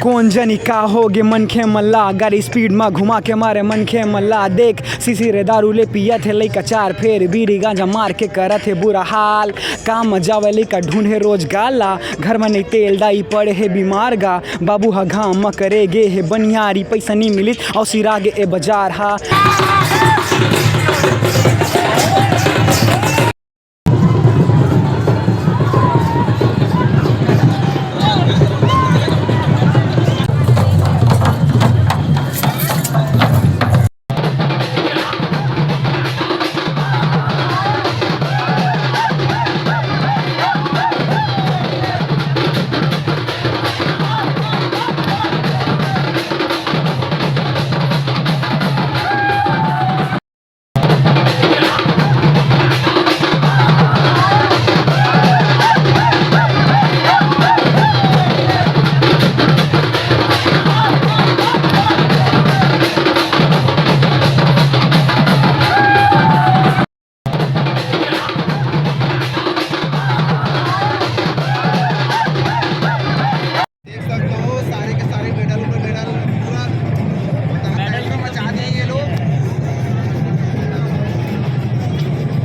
कौन जनी का होगे मन खे मल्ला, गाड़ी स्पीड में घुमा के मारे मन खे मल्ला। देख सीसी रे दारू ले पिया थे लइका चार फेर, बीड़ी गांजा मार के करत है बुरा हाल। काम जावे लइका ढूंढे रोज गाला, घर में नहीं तेल दाई पड़े है बीमार गा। बाबू हा घाम म करे गे है बनियारी, पैसा नहीं मिलित और सिरा गे ए बाजार हा।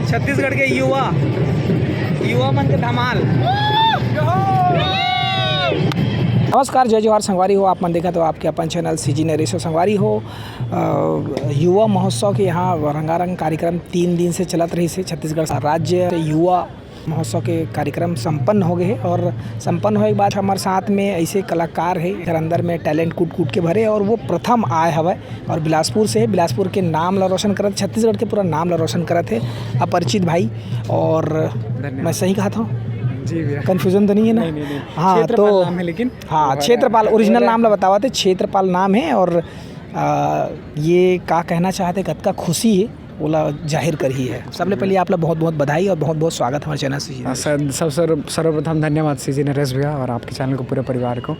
छत्तीसगढ़ के युवा मन के धमाल। नमस्कार, जय जोहार संगवारी हो। आप मन देखा तो आपके अपन चैनल सीजी नरेशो संगवारी हो। युवा महोत्सव के यहाँ रंगारंग कार्यक्रम 3 दिन से चलत रही से। छत्तीसगढ़ राज्य युवा महोत्सव के कार्यक्रम संपन्न हो गए हैं और संपन्न होने के बाद हमारे साथ में ऐसे कलाकार है घर अंदर में टैलेंट कूट के भरे और वो प्रथम आए हवे और बिलासपुर से है। बिलासपुर के नाम ला रोशन करत, छत्तीसगढ़ के पूरा नाम ला रोशन करत है अपरिचित भाई। और मैं सही कहा था जी भैया, कन्फ्यूजन तो नहीं है ना? नहीं। हाँ तो नाम है, लेकिन हाँ क्षेत्रपाल ओरिजिनल नाम ला बतावा थे, क्षेत्रपाल नाम है। और ये का कहना चाहते कद का खुशी है बोला जाहिर कर ही है। सबसे पहले आप लोग बहुत बहुत बधाई और बहुत बहुत स्वागत हमारे चैनल से। सर्वप्रथम धन्यवाद सीजी नरेश भैया और आपके चैनल को पूरे परिवार को।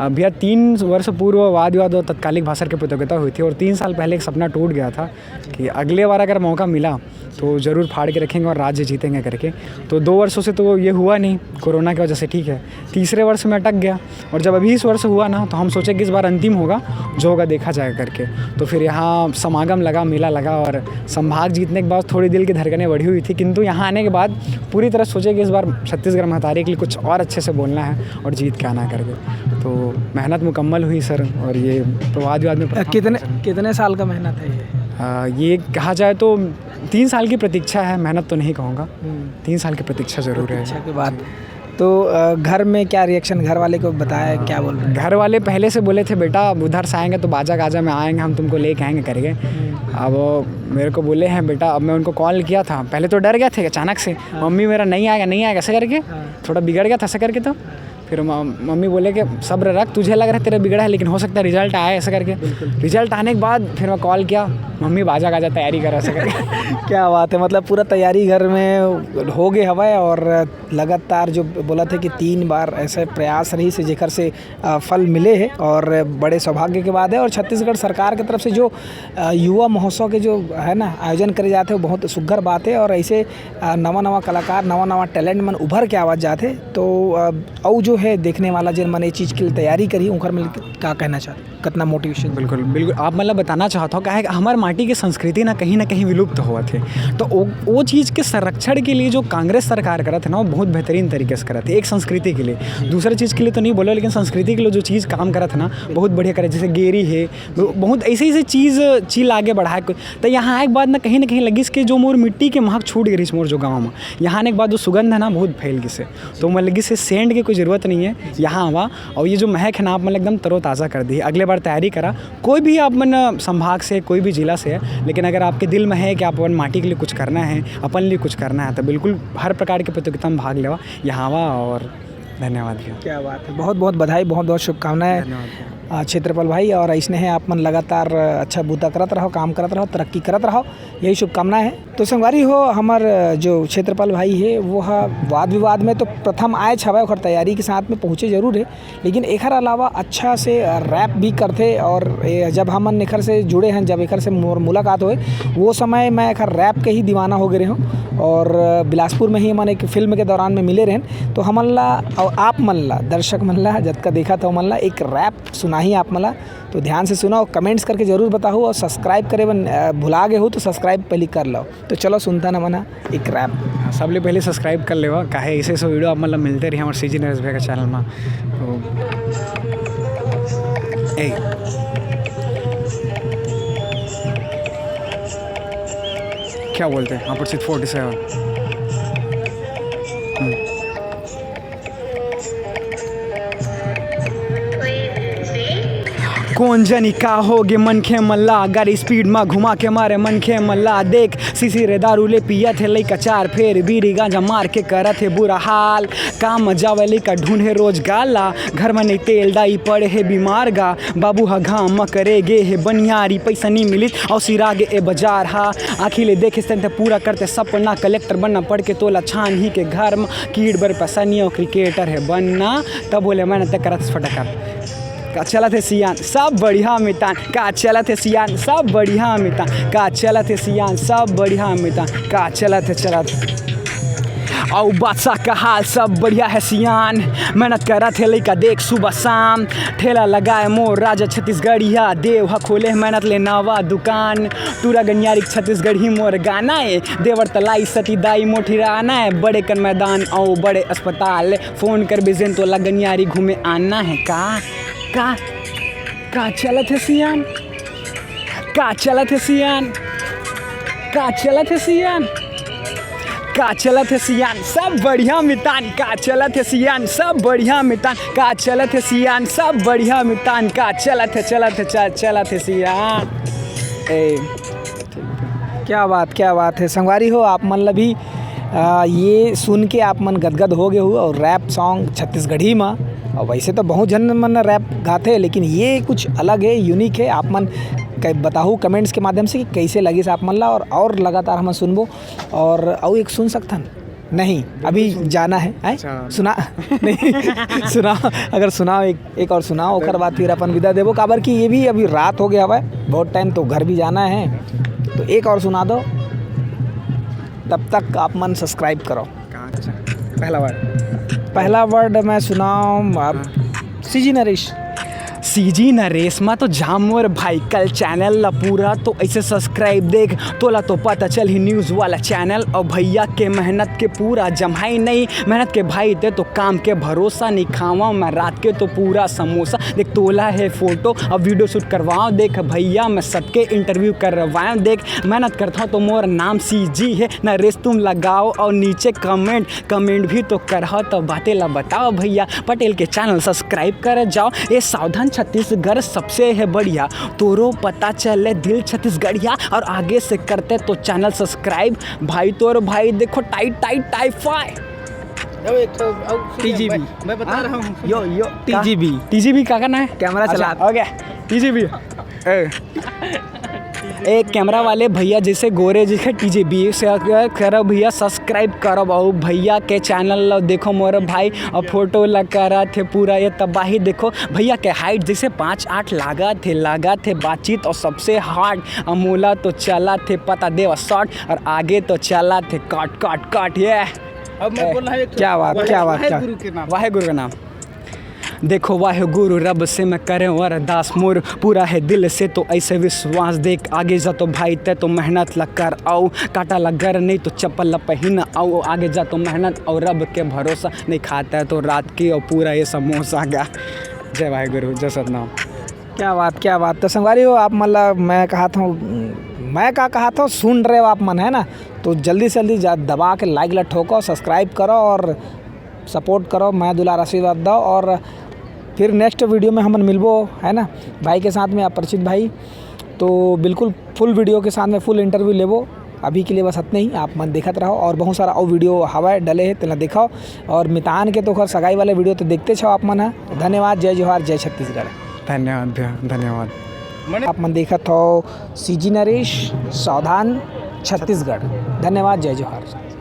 भैया 3 वर्ष पूर्व वाद विवाद और तत्कालिक भाषा की प्रतियोगिता हुई थी और 3 साल पहले एक सपना टूट गया था कि अगले बार अगर मौका मिला तो ज़रूर फाड़ के रखेंगे और राज्य जीतेंगे करके। तो 2 वर्षों से तो ये हुआ नहीं, कोरोना की वजह से, ठीक है। तीसरे वर्ष में अटक गया और जब अभी इस वर्ष हुआ ना तो हम सोचे कि इस बार अंतिम होगा, जो होगा देखा जाएगा करके। तो फिर यहाँ समागम लगा, मेला लगा और संभाग जीतने के बाद थोड़ी दिल की धड़कनें बढ़ी हुई थी, किंतु यहाँ आने के बाद पूरी तरह सोचे कि इस बार छत्तीसगढ़ महतारी के लिए कुछ और अच्छे से बोलना है और जीत के आना करके। तो मेहनत मुकम्मल हुई सर। और ये वाद विवाद में कितने साल का मेहनत है ये कहा जाए तो 3 साल की प्रतीक्षा है, मेहनत तो नहीं कहूँगा, 3 साल की प्रतीक्षा ज़रूर है। के बाद तो घर में क्या रिएक्शन, घर वाले को बताया, क्या बोल रहे हैं? घर वाले पहले से बोले थे बेटा उधर से आएंगे तो बाजा गाजा में आएंगे, हम तुमको लेके आएंगे करके। अब मेरे को बोले हैं बेटा, अब मैं उनको कॉल किया था, पहले तो डर गया थे अचानक से। मम्मी मेरा नहीं आएगा ऐसे करके थोड़ा बिगड़ गया था ऐसे करके। तो फिर मम्मी बोले कि सब्र रख, तुझे लग रहा है तेरा बिगड़ा है लेकिन हो सकता है रिजल्ट आए ऐसे करके। रिजल्ट आने के बाद फिर मैं कॉल किया, मम्मी बाजा गाजा तैयारी कर ऐसे करके। क्या बात है, मतलब पूरा तैयारी घर में हो गए हवा। और लगातार जो बोला था कि 3 बार ऐसे प्रयास रही से जेकर से फल मिले हैं और बड़े सौभाग्य के बाद है। और छत्तीसगढ़ सरकार की तरफ से जो युवा महोत्सव के जो है ना आयोजन करे जाते हैं वो बहुत सुघर बात है। और ऐसे नवा कलाकार नवा टैलेंट मन उभर के आवाज जाते तो और जो है देखने वाला जिन मन ये चीज़ के लिए तैयारी करी उनकर में क्या कहना चाहते, कितना मोटिवेशन? बिल्कुल आप मतलब बताना चाहता हूँ क्या है, हमारे माटी की संस्कृति ना कहीं विलुप्त हुआ थे। तो वो चीज़ के संरक्षण के लिए जो कांग्रेस सरकार करा था ना वो बहुत बेहतरीन तरीके से करा थे। एक संस्कृति के लिए, दूसरी चीज़ के लिए तो नहीं बोलो, लेकिन संस्कृति के लिए जो चीज़ काम करा था ना बहुत बढ़िया करे। जैसे गेरी है, बहुत ऐसी चीज़ आगे बढ़ाए। तो यहाँ एक बात ना कहीं लगी इसके जो मोर मिट्टी के महक छूट गई मोर जो गाँव में। यहाँ आने के बाद जो सुगंध है ना बहुत फैल गई से, तो मतलब लगी से सेंट की कोई ज़रूरत नहीं है यहाँ आवा। और ये जो महक है ना आप मतलब एकदम तरोताज़ा कर दी। अगले बार तैयारी करा, कोई भी आप मन संभाग से कोई भी जिला से है, लेकिन अगर आपके दिल में है कि आप अपन माटी के लिए कुछ करना है, अपन लिए कुछ करना है, तो बिल्कुल हर प्रकार की प्रतियोगिता में भाग लेवा यहाँ आवा। और धन्यवाद भैया। क्या बात है, बहुत बहुत बधाई, बहुत बहुत शुभकामनाएं क्षेत्रपाल भाई। और ऐसे है आप मन लगातार अच्छा बूता करत रहो, काम करत रहो, तरक्की करत रहो, यही शुभकामनाएं है। तो संगवारी हो हमार जो क्षेत्रपाल भाई है वो वाद विवाद में तो प्रथम आए छवे और तैयारी के साथ में पहुँचे जरूर है, लेकिन एकर अलावा अच्छा से रैप भी करते। और जब हमन एकर से जुड़े हैं, जब एकर से मुलाकात हुए वो समय मैं एकर रैप के ही दीवाना हो गए हूँ। और बिलासपुर में ही हमन एक फिल्म के दौरान में मिले रहें, तो हमन ला और आप मन ला दर्शक मन ला जब का देखा था मन ला एक रैप सुना ही आप मला, तो ध्यान से सुना और कमेंट्स करके ज़रूर बताओ। और सब्सक्राइब करे भुला गए हो तो सब्सक्राइब पहले कर लो। तो चलो सुनता ना मना एक रैप। सबले पहले सब्सक्राइब कर लेवा, काहे ऐसे वीडियो आप मतलब मिलते रही हमारे सीजी नरेश भाई का चैनल में। तो क्या बोलते हैं अपोजिट 47। कौन जनी का होगे मन खे मल्ला, गाड़ी स्पीड में घुमा के मारे मन खे मल्ला। देख सीसी रे दारू ले पिया थे लइका चार फेर, बीड़ी गांजा मार के करत है बुरा हाल। काम जावे लइका ढूंढे रोज गाला, घर में नहीं तेल दाई पड़े है बीमार गा। बाबू हा घाम म करे गे है बनियारी, पैसा नहीं मिली और सिरागे ए बाजार हा। आखिर ले देखे से पूरा करते सपना, कलेक्टर बनना पड़ के तोला छान ही के घर में। कीड़ बर पैसा नहीं और क्रिकेटर है बनना, तब बोले मैंने तक करत फटकर। का चला थे सियान सब बढ़िया मितान, का चला थे सियान सब बढ़िया मितान, का चला थे सियान सब बढ़िया मितान, का चला थे औ बादशाह का हाल सब बढ़िया है सियान। मेहनत करा थे लइका देख सुबह शाम, ठेला लगाए मोर राजा छत्तीसगढ़िया। देव हा खोले मेहनत ले नवा दुकान, टूरा गनियारी छत्तीसगढ़ ही मोर गाना है। देवर तलाई सती दाई मोठी राना है, बड़े कन मैदान औ बड़े अस्पताल। फोन कर बेजेन तो लगनियारी घूमे आना है। का चलत है सियान, का चलत है सियान, का चलत है सियान, का चलत है सियान सब बढ़िया मितान, का चलत है सियान सब बढ़िया मितान, का चलत है सियान सब बढ़िया मितान, का चलत है सियान। क्या बात है संगवारी हो आप मन भी ये सुन के आप मन गदगद हो गए हो। और रैप सॉन्ग छत्तीसगढ़ी में, और वैसे तो बहुत जन मन रैप गाते हैं, लेकिन ये कुछ अलग है, यूनिक है। आप मन बताओ कमेंट्स के माध्यम से कि कैसे लगी आप मन ला, और लगातार हम सुनबो। और एक सुन सकथन नहीं अभी जाना है सुना नहीं सुना अगर सुनाओ एक और सुनाओ, और बाद फिर अपन विदा देवो। काबर कि ये भी अभी रात हो गया है, बहुत टाइम तो घर भी जाना है, तो एक और सुना दो, तब तक आप मन सब्सक्राइब करो। पहला वर्ड मैं सुनाऊँ आप सीजी नरेश में तो जाम मोर भाई कल चैनल ला पूरा तो ऐसे सब्सक्राइब देख तोला तो पता चल ही न्यूज़ वाला चैनल। और भैया के मेहनत के पूरा जमाई नहीं, मेहनत के भाई थे तो काम के भरोसा नहीं। खावा मैं रात के तो पूरा समोसा, देख तोला है फोटो अब वीडियो शूट करवाओ। देख भैया मैं सबके इंटरव्यू करवाऊँ, देख मेहनत करता हूँ तो मोर नाम सीजी है नरेश तुम लगाओ। और नीचे कमेंट भी तो करहो, तो बातें ला बताओ भैया। पटेल के चैनल सब्सक्राइब कर जाओ। ये सावधान छत्तीसगढ़ सबसे है बढ़िया, तोरो पता चले दिल छत्तीसगढ़िया। और आगे से करते तो चैनल सब्सक्राइब भाई। तोर भाई देखो टाइट फाई टीजीबी मैं बता रहा हूँ। यो टीजीबी का करना है, कैमरा चला हो गया टीजीबी। एक कैमरा वाले भैया जैसे गोरे जैसे टीजीबी से करो भैया सब्सक्राइब करो बहु भैया के चैनल देखो मोर भाई। और फोटो लगा थे पूरा ये तबाही देखो भैया के हाइट जैसे 5'8" लगा थे बातचीत। और सबसे हार्ड अमूला तो चला थे पता देवा शॉर्ट, और आगे तो चला थे काट ये। अब मैं बोल रहा हूँ क्या बात वाहे गुरु का नाम देखो, वाहे गुरु रब से मैं करे वरदास मोर पूरा है दिल से तो ऐसे विश्वास। देख आगे जा तो भाई ते तो मेहनत लग कर आओ, काटा लगर नहीं तो चप्पल ल पहन आओ। आगे जा तो मेहनत और रब के भरोसा, नहीं खाता है तो रात की और पूरा ये समोसा गया। जय वाहे गुरु जय सतनाम। क्या बात। तो संगवारी हो आप मतलब मैं कहा था सुन रहे हो आप मन है ना, तो जल्दी से जल्दी दबा के लाइक ला ठोको, सब्सक्राइब करो और सपोर्ट करो। मैं दुलार आशीर्वाद दो। और फिर नेक्स्ट वीडियो में हम मिलबो है ना भाई के साथ में, अपरिचित भाई। तो बिल्कुल फुल वीडियो के साथ में फुल इंटरव्यू लेबो। अभी के लिए बस इतना ही, आप मन देखते रहो। और बहुत सारा और वीडियो हवा डले है तेना दिखाओ। और मितान के तो खर सगाई वाले वीडियो तो देखते छो आप मन है। धन्यवाद, जय जोहार, जय छत्तीसगढ़। धन्यवाद। आप मन देखत हो सीजी नरेश सावधान छत्तीसगढ़। धन्यवाद, जय जोहार।